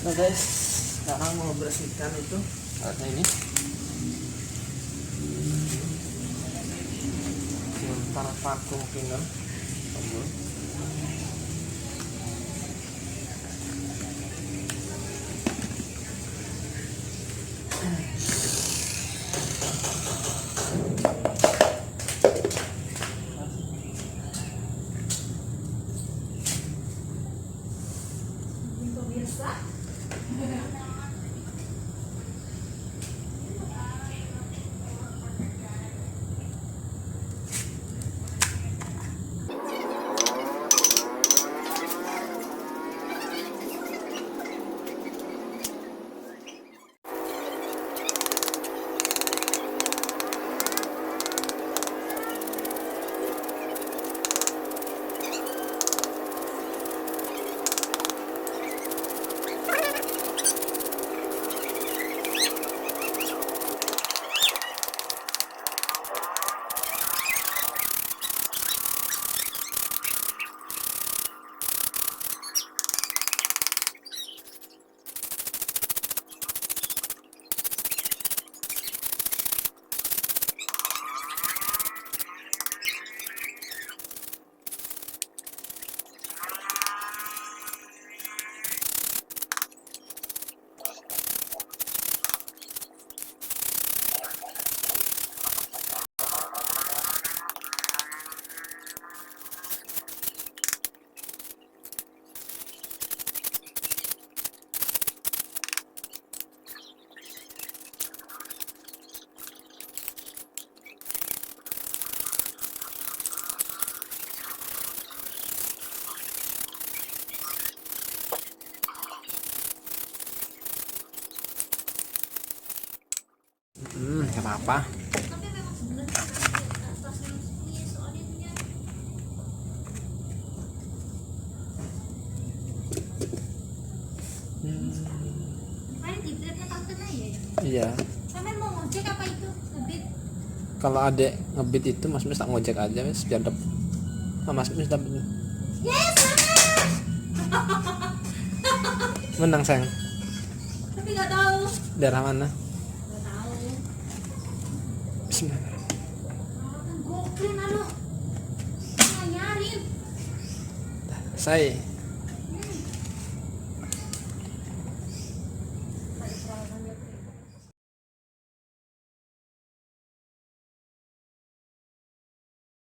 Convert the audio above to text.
Nah guys, sekarang mau bersihkan itu alatnya ini. Sebentar vakum cleaner. Gak apa-apa. Iya. Sampai mau ngojek apa itu? Ngebit. Kalau adek ngebit itu Mas Mis tak ngojek aja wes biar dapat. Mas Mis dapat. Yes, Menang sayang. tapi nggak tahu. Daerah mana? Nggak tahu. Bismillah. Goklin alo. Nyarin. Saya